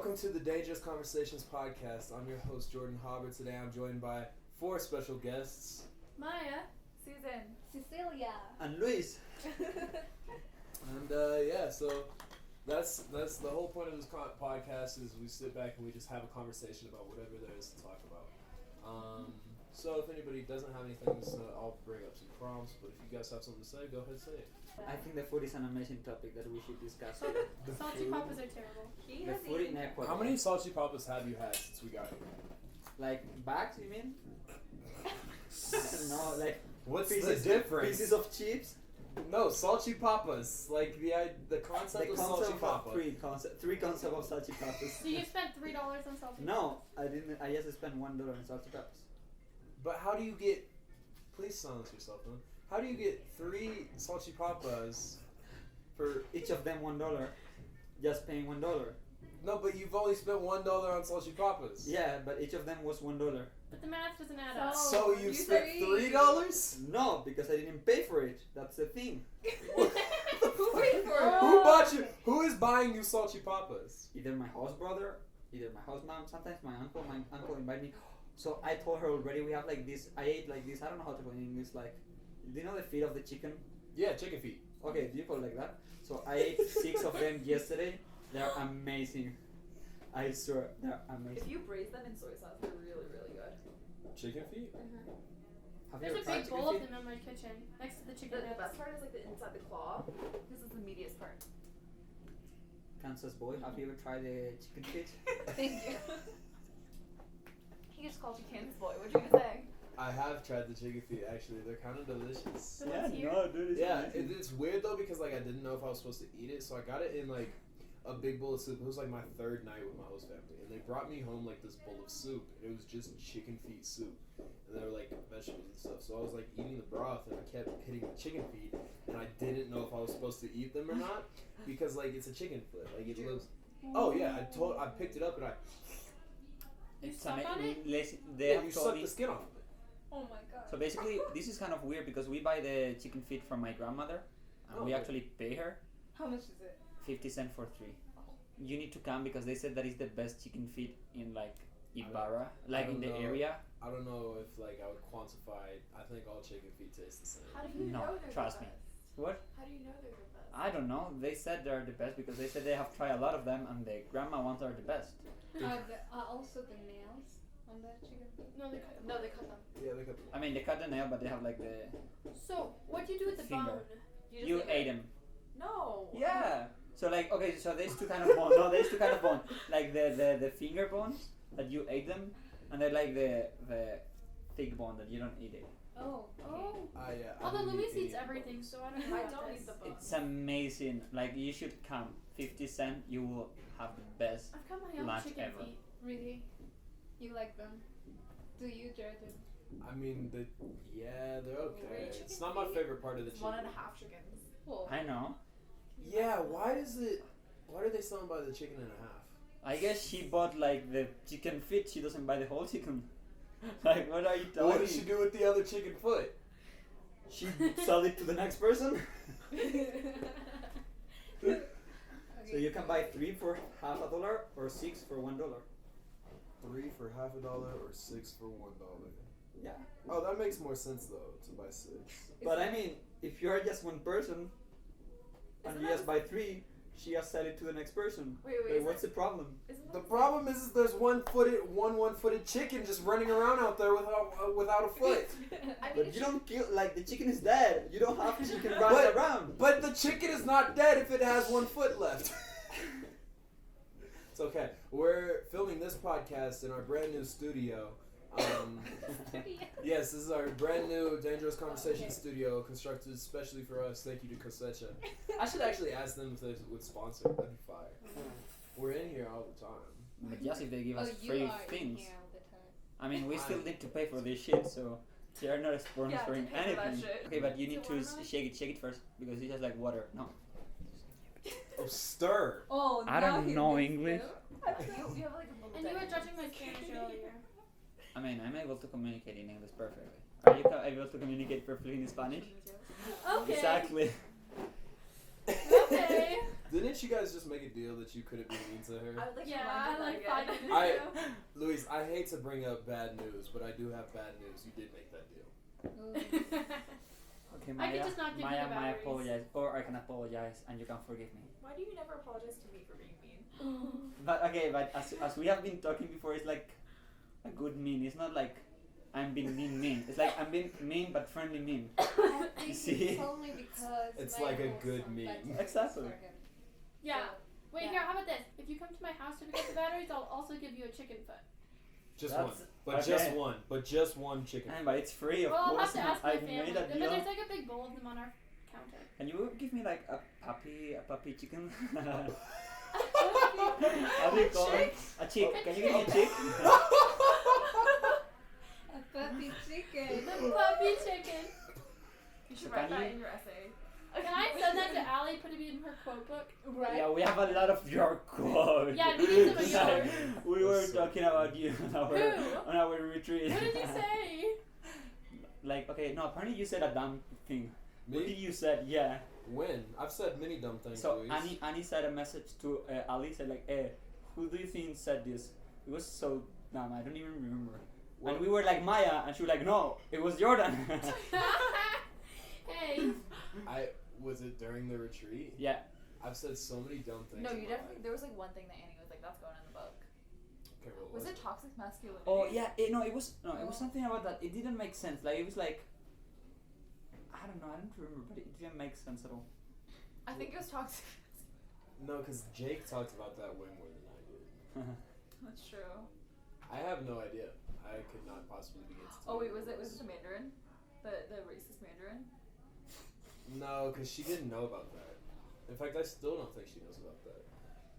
Welcome to the Dangerous Conversations podcast. I'm your host, Jordan Hobber. Today I'm joined by 4 special guests. Maya, Susan, Cecilia, and Luis. And so that's the whole point of this podcast is we sit back and we just have a conversation about whatever there is to talk about. So if anybody doesn't have anything, I'll bring up some prompts, but if you guys have something to say, go ahead and say it. I think the food is an amazing topic that we should discuss. salty papas are terrible. The food in Ecuador. How many salty papas have you had since we got here? Like bags, you mean? No, like What's pieces, the difference? Pieces of chips. No, salty papas. Like the concept of salty papa. Three concepts of salty papas. So you spent $3 on salty No, I didn't. I just spent $1 on salty papas. But how do you get? Please silence yourself, man. How do you get 3 salty papas for? Each of them $1. Just paying $1. No, but you've only spent $1 on salty papas. Yeah, but each of them was $1. But the math doesn't add up. So you spent $3? No, because I didn't pay for it. That's the thing. Who paid for it? Who bought you? Who is buying you salty papas? Either my house brother, either my house mom. Sometimes my uncle. My uncle invited me. So I told her already. We have like this. I ate like this. I don't know how to call it in English. Like, do you know the feet of the chicken? Yeah, chicken feet. Okay, do you call it like that? So I ate 6 of them yesterday. They're amazing. I swear, they're amazing. If you braise them in soy sauce, they're really, really good. Chicken feet? Have There's you a ever tried big chicken bowl of feet? them in my kitchen, next to the The chicken nuggets. best part is like the inside the claw. This is the meatiest part. Kansas boy, have you ever tried the chicken feet? Thank you. He just called you Kansas boy. What'd you gonna say? I have tried the chicken feet. Actually, they're kind of delicious. The ones here? dude. Yeah, it's weird though because like I didn't know if I was supposed to eat it, so I got it in like a big bowl of soup. It was like my 3rd night with my host family, and they brought me home like this bowl of soup. And it was just chicken feet soup, and there were like vegetables and stuff. So I was like eating the broth, and I kept hitting the chicken feet, and I didn't know if I was supposed to eat them or not because like it's a chicken foot. Like it looks. Oh yeah, I picked it up and I. You suck on it? You suck the skin off of it. Oh my god. So basically, this is kind of weird because we buy the chicken feet from my grandmother, and we actually pay her How much is it? 50 cents for 3. You need to come because they said that is the best chicken feet in like Ibarra, like in the area. I don't know if like I would quantify. I think all chicken feet taste the same. How do you No, know they're trust the me. best? What? How do you know they're the best? I don't know. They said they're the best because they said they have tried a lot of them, and the grandma ones are the best. Also the nails on the chicken feet. No, they cut them. No, they cut them. Yeah, they cut the. I mean, they cut the nail, but they have like the. So, what do you do with the Finger. bone? just You eat ate it. them. No. Yeah. So like, okay, so there's 2 kind of bone. No, there's 2 kind of bone. Like the finger bones that you ate them, and then like the thick bone that you don't eat it. Oh. Oh. I Although didn't Luis eat eats any everything, so I don't know I about don't this. eat the bone. It's amazing. Like you should come. 50 cents, you will have the best. I've got my own Lunch chicken ever. feet. Really? You like them? Do you, Jordan? I mean, they're okay. Wait, It's chicken not my feet? favorite part of the It's chicken. 1.5 chickens. Oh. I know. Yeah, why do they sell them by the chicken and a half? I guess she bought like the chicken feet. She doesn't buy the whole chicken. Like, what are you talking? What did she do with the other chicken foot? She sell it to the next person. So you can buy 3 for $0.50 or 6 for $1. 3 for $0.50 or 6 for $1. Yeah. Oh, that makes more sense though to buy 6. But I mean, if you are just one person and Isn't you that just buy 3, she just sell it to the next person. Wait, Like, what's the problem? Isn't The that problem is there's one-footed chicken just running around out there without a foot. I mean, But you don't kill, like, the chicken is dead. You don't have chicken running around. But the chicken is not dead if it has 1 foot left. It's okay. We're filming this podcast in our brand new studio. Yes, this is our brand new Dangerous Conversation studio constructed especially for us. Thank you to Cosecha. I should actually ask them if they would sponsor. That'd be fire. We're in here all the time. But just if they give Oh, us you free are in things. here all the time. I mean, we still need to pay for this shit, so they are not sponsoring pay for that anything. shit. Okay, but you need So to watermelon? shake it first because it's just like water. No. Oh, stir. Oh, I don't now know he makes English. you. you have like a little And you were dent. judging my Spanish earlier. I mean, I'm able to communicate in English perfectly. Are you able to communicate perfectly in Spanish? Okay. Exactly. Okay. Didn't you guys just make a deal that you couldn't be mean to her? I would like to Yeah, remind I you like that 5 again. minutes I- ago. Louise, I hate to bring up bad news, but I do have bad news. You did make that deal. Okay, I Maya, could just not give you Maya, the Maya, batteries. apologize, or I can apologize, and you can forgive me. Why do you never apologize to me for being mean? But okay, but as we have been talking before, it's like a good mean. It's not like I'm being mean. It's like I'm being mean but friendly mean. I think See? it's only because It's Maya like a holds good some meme. bad tips Exactly. for him. Yeah. So, Wait, yeah. here, how about this? If you come to my house to pick up the batteries, I'll also give you a chicken foot. Just That's- one. But okay. just one. But just one chicken. But it's free, of Well, I'll course. have to ask my I family. made a But deal. there's like a big bowl of them on our counter. Can you give me like a puppy chicken? A How do you call it? A chick. A Can you give me a chick. chick? A puppy chicken. The puppy chicken. You should So write can that you- in your essay. Can I send that to Allie? Put it in her quote book. Right? Yeah, we have a lot of your quotes. Yeah, we need some of Yeah, yours. we were That's so talking about you on our Who? on our retreat. What did you say? Like, okay, no, apparently you said a dumb thing. What did Me? you said? Yeah. When? I've said many dumb things, So Louise. Annie sent a message to Ali, said like, who do you think said this? It was so dumb, I don't even remember. What? And we were like, Maya, and she was like, no, it was Jordan. Hey. Was it during the retreat? Yeah. I've said so many dumb things. No, in you my definitely. life. There was like one thing that Annie was like, "That's going in the book." Okay, what Was was it toxic masculinity? Oh yeah, it was something about that. It didn't make sense. Like it was like, I don't know, I don't remember, but it didn't make sense at all. I think it was toxic. No, because Jake talked about that way more than I did. That's true. I have no idea. I could not possibly begin to tell Oh wait, you was what it the Mandarin? The racist Mandarin? No, because she didn't know about that. In fact, I still don't think she knows about that.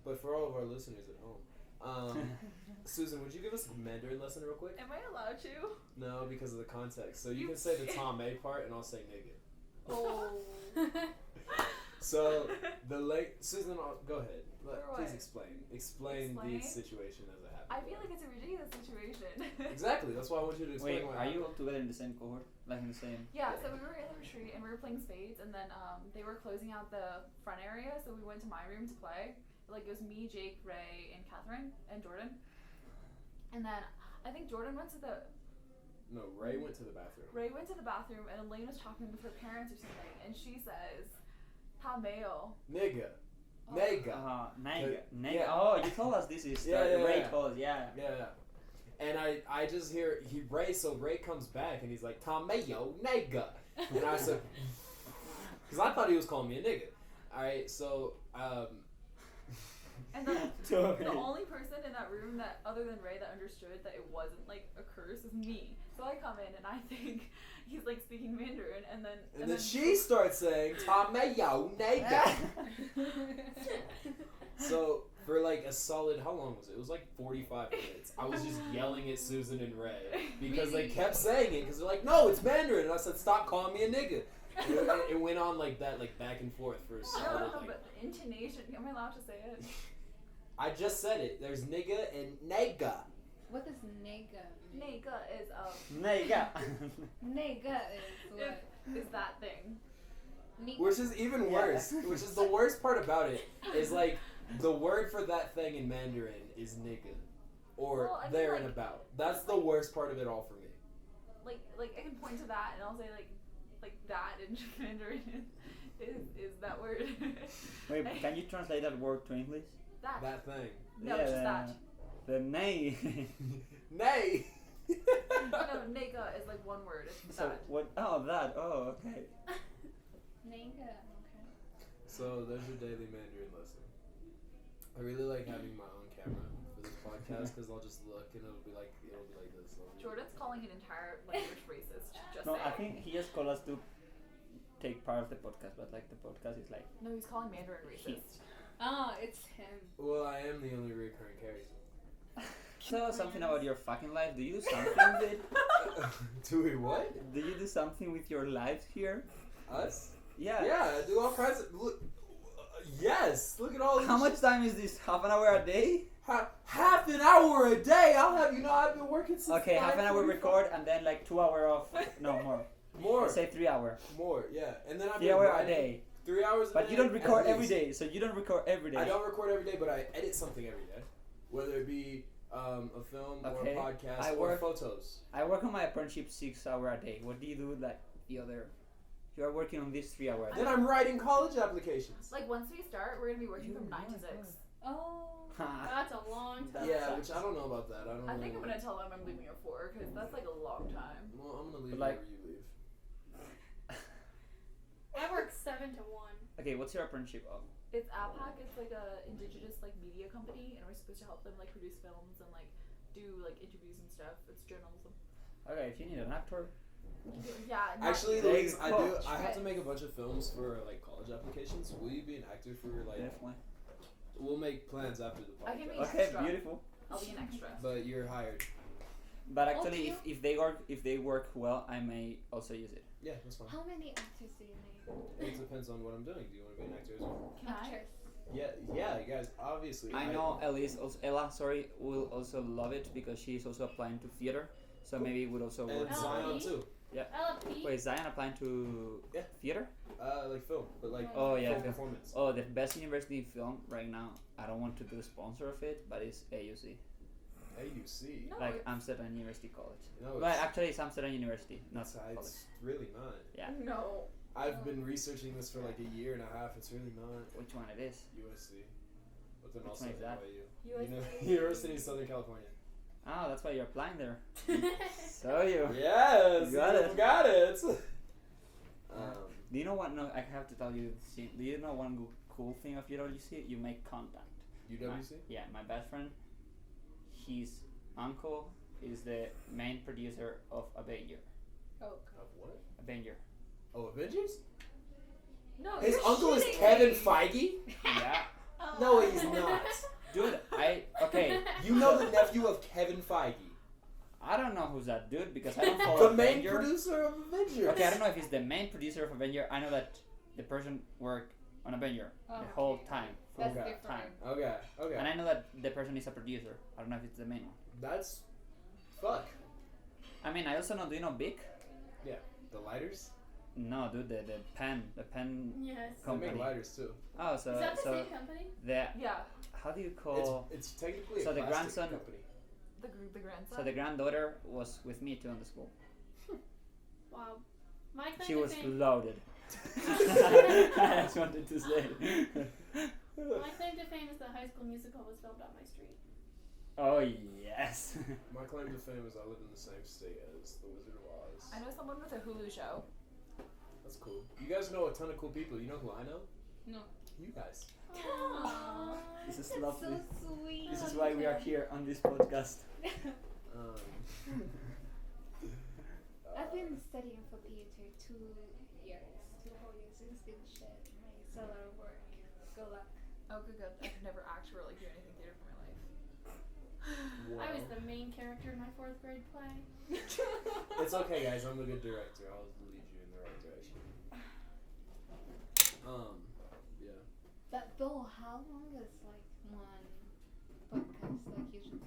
But for all of our listeners at home, Susan, would you give us a Mandarin lesson real quick? Am I allowed to? No, because of the context. So you You can say the can't. Tom A part, and I'll say nigga. Oh. So Susan, go ahead. For Please what? explain the Explain? situation as it happened. I feel like it's a ridiculous situation. Exactly. That's why I want you to explain. Wait, what are you happened. all together in the same cohort? Like in the same? Yeah, so we were in the retreat and we were playing spades, and then they were closing out the front area, so we went to my room to play. Like it was me, Jake, Ray, and Catherine, and Jordan. And then I think Jordan went to the No, Ray went to the bathroom. Ray went to the bathroom, and Elaine was talking with her parents or something, and she says, "Tameo." Nigga. Oh. Nigga. Nega. Yeah. Oh, you told us this is Yeah, yeah, Ray yeah. told us, yeah. Yeah. And I just hear Ray comes back and he's like, Tomeo, nigga. And I said, because I thought he was calling me a nigga. Alright, so, And the Totally. only person in that room that, other than Ray, that understood that it wasn't like a curse is me. So I come in and I think he's like speaking Mandarin, and then she starts saying, Tomeo, nigga. So, for like a solid, how long was it? It was like 45 minutes. I was just yelling at Susan and Ray because they kept saying it because they're like, no, it's Mandarin. And I said, stop calling me a nigga. And it went on like that, like back and forth for a solid, No, like, but the intonation. Am I allowed to say it? I just said it. There's nigga and nega. What does nega mean? Nega is Nega. Nega is what? is that thing. Ni- Which is even worse. Which is the worst part about it is like the word for that thing in Mandarin is nigga. Or Well, I mean, there and like- about. That's the worst part of it all for me. Like I can point to that and I'll say like that in Mandarin is that word. Wait, can you translate that word to English? That. That thing. No, just that. The nay. Nay! No, nega is like one word. It's So that. what? Oh, that. Oh, okay. Nega, okay. So there's your daily Mandarin lesson. I really like having my own camera for this podcast because I'll just look and it'll be like this. Jordan's calling an entire language racist. Just No, saying. I think he just called us to take part of the podcast, but like the podcast is like. No, he's calling Mandarin racist. Oh, it's him. Well, I am the only recurring character. Tell us something about your fucking life. Do you do something with it? Do we what? Do you do something with your life here? Us? Yeah. Yeah, I do all kinds of. Look, yes! Look at all this How much shit. time is this? Half an hour a day? Half an hour a day! I'll have you know I've been working since Okay, half an hour 5:45. record and then like 2 hour off. No, more. More. Let's say 3 hour. More, yeah. And then I've 3 been hour a writing. day. 3 hours a day. But you don't at record every least. day, so you don't record every day. I don't record every day, but I edit something every day. Whether it be a film Okay. or a podcast I or work- photos. I work on my apprenticeship 6 hours a day. What do you do like the other? You are working on this 3 hours. Then I'm writing college applications. Like once we start, we're gonna be working from 9 to 6. Oh. That's a long time. Yeah, sucks. which I don't know about that. I don't. I think know. I'm gonna tell them I'm leaving at 4 because that's like a long time. Well, I'm gonna leave But, like- whenever you leave. I work 7 to 1. Okay, what's your apprenticeship of? It's APAC. It's like a indigenous like media company, and we're supposed to help them like produce films and like do like interviews and stuff. It's journalism. Okay, if you need an actor, Yeah. not Actually, you. Louise, I do. Coach. I have to make a bunch of films for like college applications. Will you be an actor for like? definitely. We'll make plans after the I can podcast. be- Okay, Extra. beautiful. I'll be an extra. But you're hired. But actually, Okay. if they work well, I may also use it. Yeah, that's fine. How many actors do you need? It depends on what I'm doing. Do you want to be an actor as well? Can I? Actress. Yeah, you guys. Obviously, I know Ella, sorry, will also love it because she's also applying to theater. So maybe it would also work. And Zion too. LFP. Wait, is Zion applying to Yeah. theater? Like film, but like Oh yeah, film film. performance. Oh, the best university in film right now. I don't want to do a sponsor of it, but it's AUC, AUC. No, like it's- Amsterdam University College. No, But actually, it's Amsterdam University, not it's, college. it's really not. Yeah. No. I've been researching this for like a year and a half. It's really not Which one it is? USC, but then Which also one is that? NYU. USC. University of Southern California. Oh, that's why you're applying there. So you. Yes, You got it. Got it. Do you know what? No, I have to tell you. Do you know one cool thing of UWC? You make contact. UWC. Yeah, my best friend. His uncle is the main producer of Avenger. Oh. Of what? Avenger. Oh, Avengers. No. His you're uncle is shitting Kevin me. Feige. Yeah, Oh. No, he's not. dude. Okay. You know the nephew of Kevin Feige, I don't know who's that dude because I don't follow the main Avenger. producer of Avengers. Okay, I don't know if he's the main producer of Avenger. I know that the person worked on Avenger the Okay. whole time. That's Okay. different. Time. Okay. Okay. And I know that the person is a producer. I don't know if it's the main one. That's fuck. I mean, I also know. Do you know Bic? Yeah. The lighters. No, dude. The pen Yes. They company. make lighters too. Oh, Is that the so same company? the Yeah. how do you call? It's technically a So the plastic grandson- company. The grandson. So the granddaughter was with me too on the school. Wow. My claim She to was fame. loaded. I just wanted to say. My claim to fame is that High School Musical was filmed on my street. Oh yes. My claim to fame is I live in the same state as the Wizard of Oz. I know someone with a Hulu show. That's cool. You guys know a ton of cool people. You know who I know? No. You guys. Aww. This is That's lovely. so sweet. This is why we are here on this podcast. I've been studying for theater 2 years, 2 whole years. It's good shit. It's a lot of work. Good luck. Oh, good. I could never act or like do anything theater for my life. I was the main character in my 4th grade play. It's okay, guys. I'm a good director. I'll lead you in the right direction. Yeah. But though, how long is like one podcast like usually?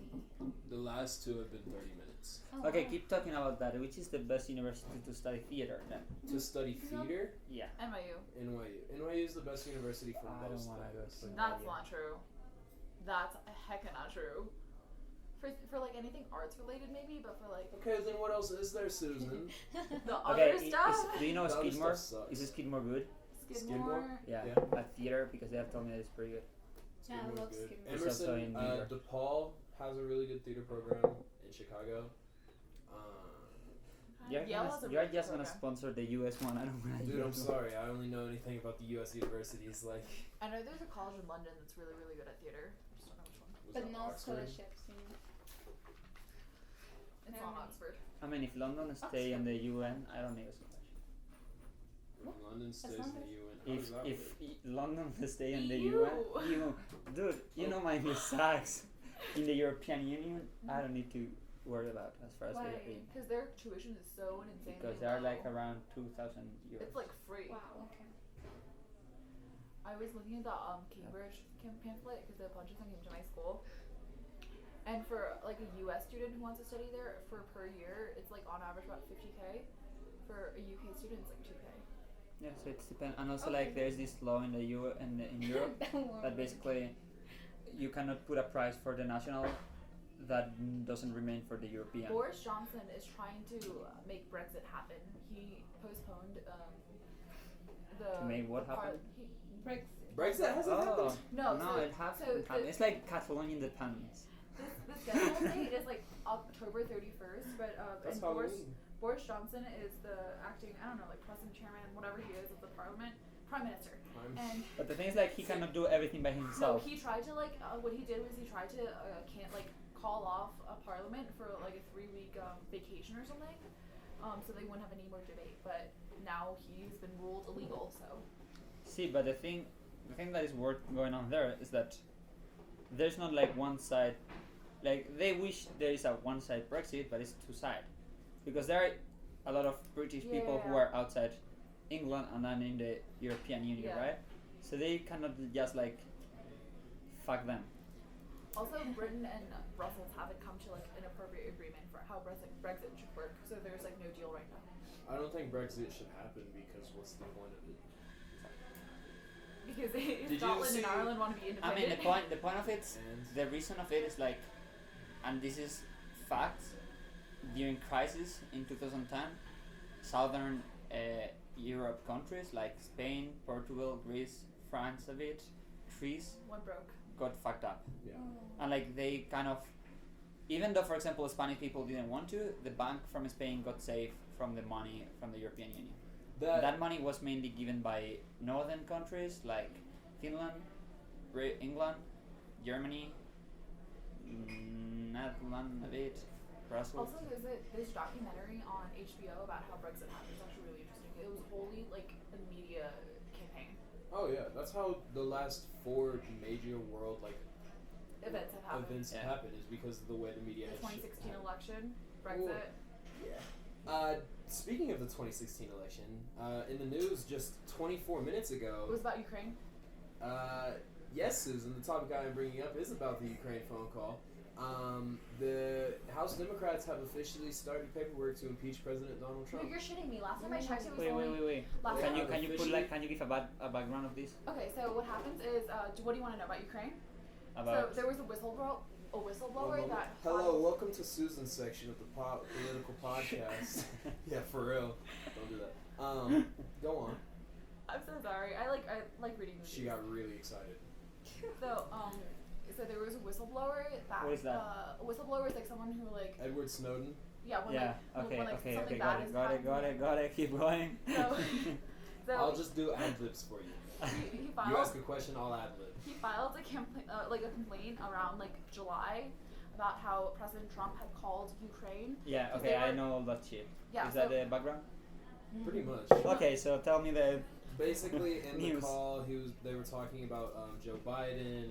The last 2 have been 30 minutes. Oh, Okay, wow. keep talking about that. Which is the best university to study theater then? To study theater, Yeah. NYU. NYU. NYU is the best university for I don't most wanna go things. to- That's yeah. not true. That's hecka not true. For like anything arts related maybe, but for like Okay, then what else is there, Susan? the Okay, other stuff. do you know The other Skidmore? stuff sucks. Is Skidmore good? Skidmore? Yeah, Yeah. at theater because they have told me that it's pretty good. Yeah, I Skidmore's love good. Skidmore. It's also Emerson, in New York. DePaul has a really good theater program in Chicago. You're, Yale has a you're really just good gonna program. sponsor the US one. I don't want Dude, I'm sorry. I only know anything about the U.S. universities. Like, I know there's a college in London that's really, really good at theater. I just don't know which one. was But that no Oxford? scholarships, you know. It's Never not mind. Oxford. I mean, if London stay in the UN, I don't need a scholarship. When London stays in the UN. How does that If work? London stay in the EU. UN, dude, you know my English sucks. In the European Union, I don't need to worry about as far as Why? they're paying. Because their tuition is so insanely Because they're like low. around 2,000 euros. It's like free. Wow. Okay. I was looking at the Cambridge pamphlet because a bunch of them came to my school. And for like a US student who wants to study there for per year, it's like on average about 50K. For a UK student, it's like 2K. Yeah, so it's depend, and also Okay. like there's this law in the in Europe that basically you cannot put a price for the national that doesn't remain for the European. Boris Johnson is trying to make Brexit happen. He postponed the. To make what the par- happen? Brexit hasn't happened. No, no, so- it happened. so the- It's like Catalonian independence. This deadline date is like October 31st, but That's and Halloween. Boris Johnson is the acting, I don't know, like president, chairman, whatever he is of the parliament, prime minister. And But the thing is, like, he cannot do everything by no, himself. he tried to like what he did was he tried to can't like call off a parliament for like a 3-week vacation or something, so they wouldn't have any more debate. But now he's been ruled illegal, so. See, but the thing that is worth going on there is that there's not like one side. Like they wish there is a one-side Brexit, but it's two-side, because there are a lot of British people who Yeah. are outside England and then in the European Union, Yeah. right? So they cannot just like fuck them. Also, Britain and Brussels haven't come to like an appropriate agreement for how Brexit should work, so there's like no deal right now. I don't think Brexit should happen because what's the point of it? Because Did if you Scotland see- and Ireland want to be I independent. mean, the point of it, And the reason of it is like, and this is fact. During crisis in 2010, southern Europe countries like Spain, Portugal, Greece, France, a bit, Greece One broke. got fucked up. yeah, And like they kind of, even though for example Spanish people didn't want to, the bank from Spain got saved from the money from the European Union. That money was mainly given by northern countries like Finland, England, Germany, Netherlands a bit, Brussels. Also, there's a documentary on HBO about how Brexit happened. It's actually really interesting. It was wholly like a media campaign. oh yeah, that's how the last 4 major world like Events have happened. events Yeah. happen is because of the way the media The has 2016 election, Brexit. Yeah. Speaking of the 2016 election, in the news just 24 minutes It ago. was about Ukraine. Yes, Susan, the topic I am bringing up is about the Ukraine phone call. The House Democrats have officially started paperwork to impeach President Donald No, Trump. you're shitting me. Last time I checked, it was Wait, only. wait. Last Can time- you put like can you give a background of this? Okay, so what happens is, what do you want to know about Ukraine? About So there was a whistleblower One moment. that. Hello, welcome to Susan's section of the political podcast. Yeah, for real. Don't do that. Go on. I'm so sorry. I like reading the She news. got really excited. So there was a whistleblower that. What is that? A whistleblower is like someone who like. Edward Snowden. Yeah. When, yeah. like, Okay. when, like, Okay. something Got bad it. is Got happening. it. Keep going. So I'll just do ad libs for you. he You filed. ask a question, I'll ad lib. He filed a complaint around like July about how President Trump had called Ukraine. Yeah. Because Okay. they I were- know all that shit. Yeah. Is so, that the background? Pretty much. Okay. So tell me the. Basically, in the News. call, they were talking about Joe Biden and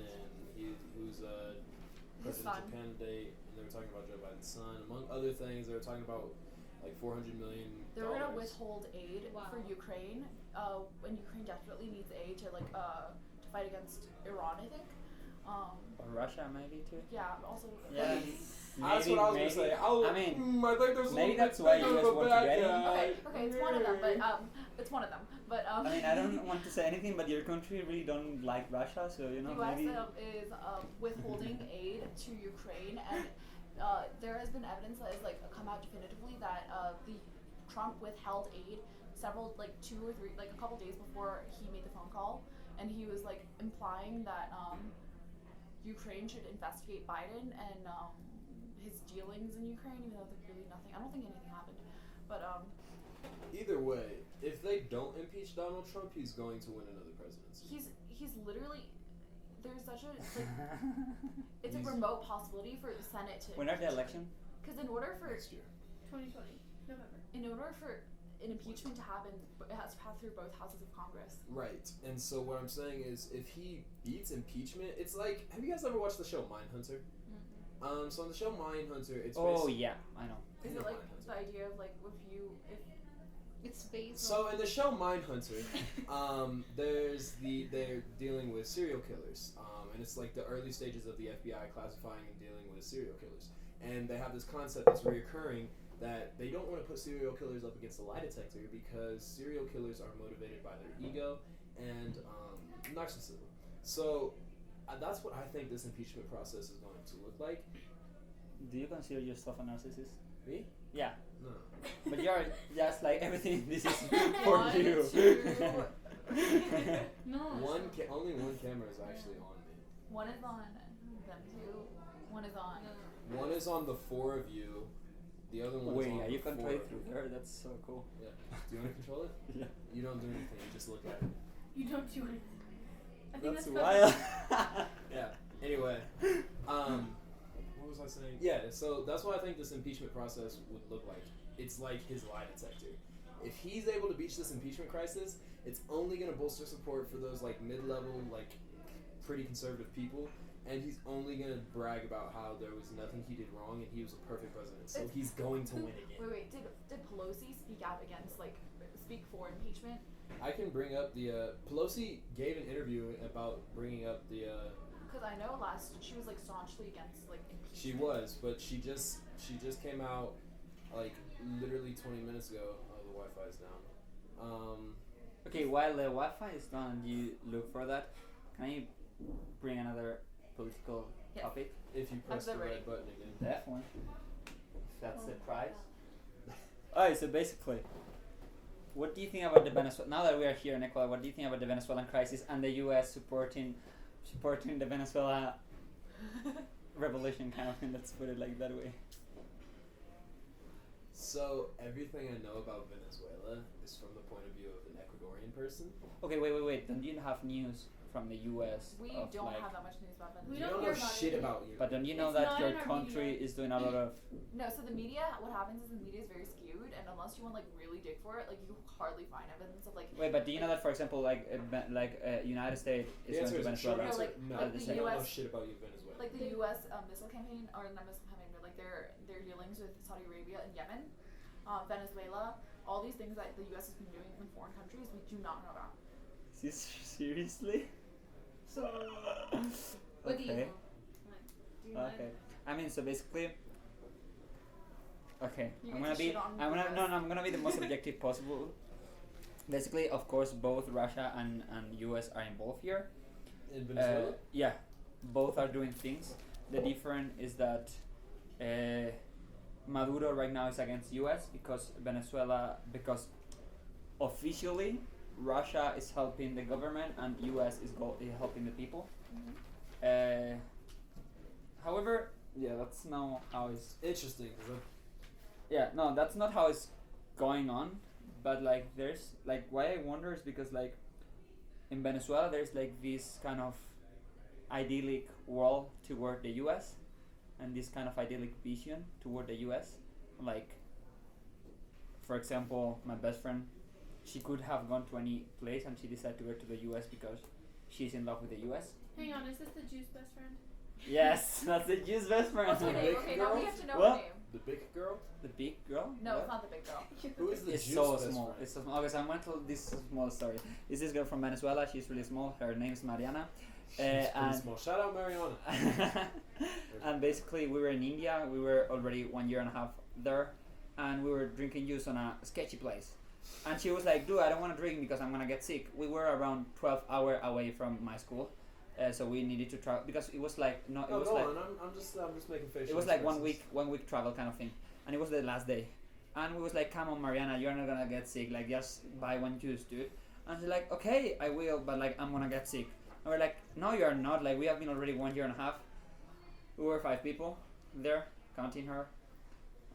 who's a His presidential son. candidate, and they were talking about Joe Biden's son, among other things. They were talking about like $400 million. They were gonna withhold aid Wow. for Ukraine, when Ukraine desperately needs aid to to fight against Iran, I think. Or Russia maybe too. Yeah, but also. Yeah. That's what I was gonna say. I mean, I think there's a maybe little that's bit why bigger you of guys a want to bad get in. guy. Okay, it's one of them, but it's one of them, but I mean, I don't want to say anything, but your country really don't like Russia, so you know U.S. maybe. Is withholding aid to Ukraine, and there has been evidence that has like come out definitively that the Trump withheld aid several like 2 or 3 like a couple days before he made the phone call, and he was like implying that Ukraine should investigate Biden and his dealings in Ukraine, even though there's really nothing. I don't think anything happened, but Either way, if they don't impeach Donald Trump, he's going to win another presidency. he's literally. There's such a like, it's a He's- remote possibility for the Senate to. When are the election? Because in order for Next year. 2020, November. an impeachment to happen, it has to pass through both houses of Congress. Right, and so what I'm saying is, if he beats impeachment, it's like, have you guys ever watched the show Mindhunter? So on the show Mindhunter, it's Oh basically, yeah, I know. Is know it like Mindhunter. the idea of like if It's based So on. in the show Mindhunter, they're dealing with serial killers, and it's like the early stages of the FBI classifying and dealing with serial killers, and they have this concept that's reoccurring that they don't want to put serial killers up against a lie detector because serial killers are motivated by their ego and narcissism. So that's what I think this impeachment process is going to look like. Do you consider yourself a narcissist? Me? Yeah. No. But you're just like everything. This is for One, you. two. No. Only one camera is actually on me. One is on them two. One is on. One is on the four of you. The other one is Wait, on are the you four controlling of you. through there? That's so cool. Yeah. Do you want to control it? Yeah. You don't do anything. You just look at it. You don't do anything. I think That's that's wild. Yeah. Anyway, what was I saying? Yeah. So that's what I think this impeachment process would look like. It's like his lie detector. If he's able to beat this impeachment crisis, it's only going to bolster support for those like mid-level, like pretty conservative people, and he's only going to brag about how there was nothing he did wrong and he was a perfect president. So he's going to win again. Wait. Did Pelosi speak out against speak for impeachment? I can bring up the Pelosi gave an interview about bringing up the. Because I know she was staunchly against impeachment. She was, but she just came out like literally 20 minutes ago. Oh, the Wi-Fi is down. Okay, while the Wi-Fi is done and you look for that, can you bring another political Yes. topic? If you press the I'm ready. red button again. Definitely. If that's the prize. Alright, so basically, what do you think about the Venezuela? Now that we are here in Ecuador, what do you think about the Venezuelan crisis and the U.S. supporting the Venezuela revolution kind of thing? Let's put it like that way. So everything I know about Venezuela is from the point of view of an Ecuadorian person. Okay, wait. Don't you have news from the U.S. We of don't like, have that much news about We You Venezuela. don't don't hear know about shit it. about you. But don't you know It's that not your in our country media. is doing a lot of? No, so the media, what happens is the media is very skewed, and unless you want really dig for it, you hardly find evidence of Wait, but do you know that, for example, United States is The answer going to is short Venezuela? answer, No, no. like I the don't know US shit about you, Venezuela. the U.S. Missile campaign, or not missile campaign, but their dealings with Saudi Arabia and Yemen, Venezuela, all these things that the U.S. has been doing in foreign countries, we do not know about. Seriously? What do you Okay. know? Do you Okay. I mean, so basically. Okay, You I'm get gonna to be. shit on I'm the gonna US. I'm gonna be the most objective possible. Basically, of course, both Russia and U.S. are involved here. In Venezuela? Yeah, both are doing things. The difference is that Maduro right now is against U.S. because officially Russia is helping the government and U.S. is helping the people. However, yeah, that's not how it's. Interesting. Yeah, no, that's not how it's going on. But there's why I wonder is because in Venezuela there's this kind of idyllic world toward the U.S. and this kind of idyllic vision toward the U.S. For example, my best friend, she could have gone to any place and she decided to go to the U.S. because she's in love with the U.S. Hang on, is this the Jew's best friend? Yes, that's the Jews' best friend. What's her The name? big Okay, now girl? we have to know What? her name. The big girl? The big girl? No, What? it's not the big girl. Who is the It's Jew's so best small. friend? It's so small. Okay, so I'm going to tell this small story. This is girl from Venezuela. She's really small. Her name's Mariana. She's pretty and small. Shout out Mariana. and basically, we were in India. We were already 1.5 years there, and we were drinking juice on a sketchy place. And she was like, "Dude, I don't want to drink because I'm gonna get sick." We were around 12 hours away from my school, so we needed to travel because it was like no, it Oh, was go like on. I'm just making facial it was like one expressions. week travel kind of thing, and it was the last day. And we was like, "Come on, Mariana, you're not gonna get sick. Just buy one juice, dude." And she's like, "Okay, I will, but I'm gonna get sick." And we're like, "No, you are not. We have been already 1.5 years. We were 5 people there, counting her.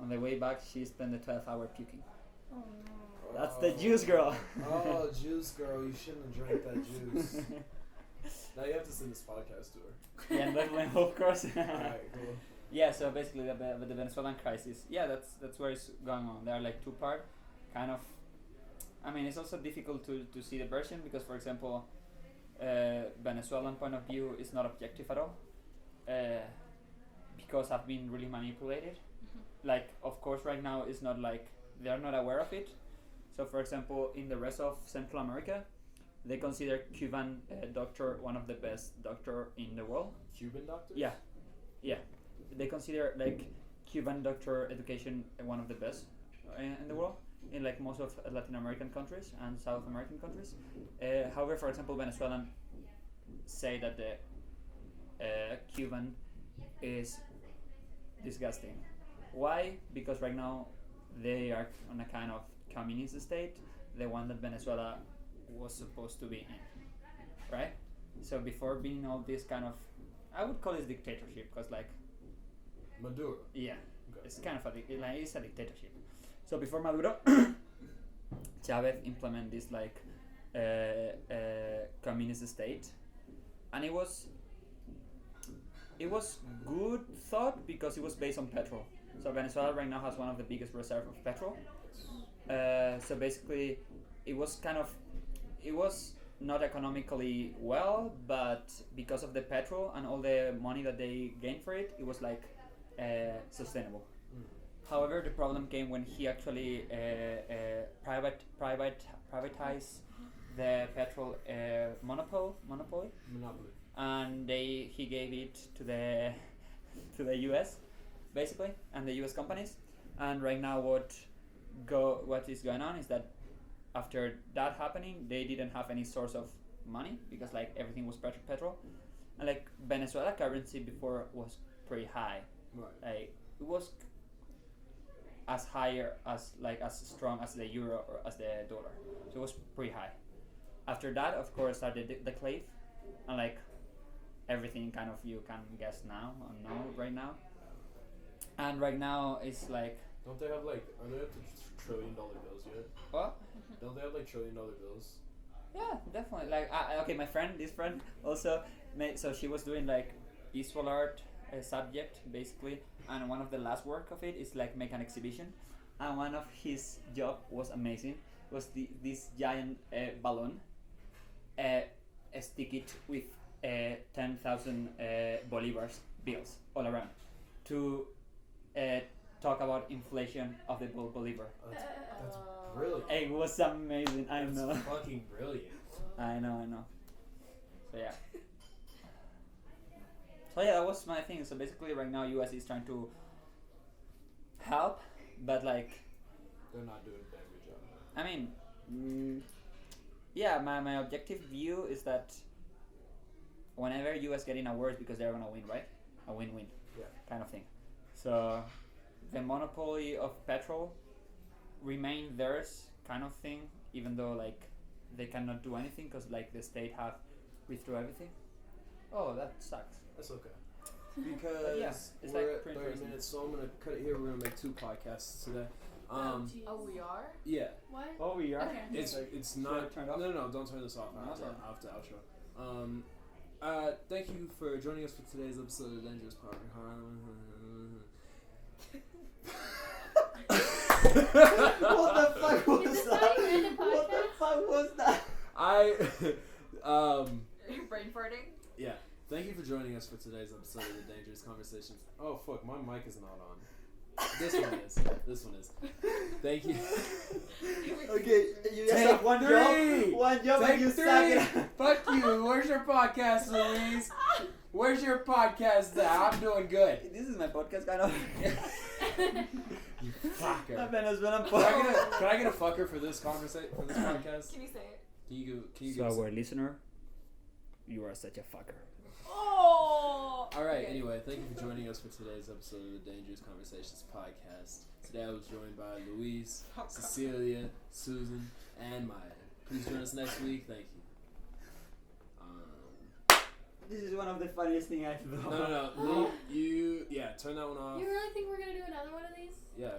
On the way back, she spent the 12 hour puking. Oh no. That's the juice girl. Oh, juice girl, you shouldn't have drank that juice. Now you have to send this podcast to her. Yeah, definitely, of course. Alright, cool. Yeah, so basically the Venezuelan crisis. Yeah, that's where it's going on. There are 2 part, kind of. I mean, it's also difficult to see the version because, for example, Venezuelan point of view is not objective at all, because I've been really manipulated. Of course, right now it's not they're not aware of it. So, for example, in the rest of Central America, they consider Cuban doctor one of the best doctor in the world. Cuban doctors? Yeah. They consider Cuban doctor education one of the best in the world, in like most of Latin American countries and South American countries. However, for example, Venezuelan say that the Cuban is disgusting. Why? Because right now they are on a kind of communist state, the one that Venezuela was supposed to be in, right? So before being all this kind of, I would call it dictatorship, because like Maduro. yeah, Okay. it's kind of it's a dictatorship. So before Maduro, Chavez implement this like communist state, and it was good thought because it was based on petrol. So Venezuela right now has one of the biggest reserve of petrol. So basically, it was not economically well, but because of the petrol and all the money that they gained for it, it was like sustainable. However, the problem came when he actually privatized the petrol monopoly, and he gave it to the U.S. basically, and the U.S. companies. And right now, what is going on is that after that happening, they didn't have any source of money because like everything was petrol, and like Venezuela currency before was pretty high. Right. Like it was as higher as strong as the euro or as the dollar, so it was pretty high. After that, of course, started the decline, and like everything kind of you can guess now or know right now. And right now it's like, Don't they have like? Are they up to $1 trillion bills yet? what? Don't they have like $1 trillion bills? Yeah, definitely. Like, okay, this friend also so she was doing like visual art subject basically, and one of the last work of it is like make an exhibition, and one of his job was amazing. Was this giant balloon, stick it with 10,000 bolivars bills all around to talk about inflation of the bolivar. That's brilliant. It was amazing. I That's know. fucking brilliant. I know. So yeah. So yeah, that was my thing. So basically, right now, US is trying to help, but like, They're not doing a damn good job. I mean, yeah, my objective view is that whenever US get in a war, it's because they're gonna win, right? A win-win, Yeah. kind of thing. So the monopoly of petrol remain theirs, kind of thing, even though like they cannot do anything because like the state have withdrew everything. Oh, that sucks. That's okay. But Because yeah, it's we're like at pretty 30 crazy. minutes, so I'm gonna cut it here. We're gonna make 2 podcasts today. jeez. Oh, we are? Yeah, What? Oh, we are. Okay. it's Should I not. turn it off? No, don't turn this off. No, sorry. After outro. Thank you for joining us for today's episode of Dangerous Power. What the fuck was Is this that? how you end a What the podcast? fuck was that? You're brain farting? Yeah. Thank you for joining us for today's episode of the Dangerous Conversations. Oh fuck, my mic is not on. This one is. Thank you. Okay, you just Take have one 3. job. One job Take and you 3. suck it. Fuck you. Where's your podcast, Louise? Where's your podcast at? I'm doing good. This is my podcast, kind of. You fucker. My Venezuelan Can I get a fucker for this conversation for this podcast? Can you say it? Can you give us listener, you are such a fucker. Oh! All right. Okay. Anyway, thank you for joining us for today's episode of the Dangerous Conversations podcast. Today I was joined by Louise, Cecilia, Susan, and Maya. Please join us next week. Thank you. This is one of the funniest things I've done. No. You turn that one off. You really think we're gonna do another one of these? Yeah.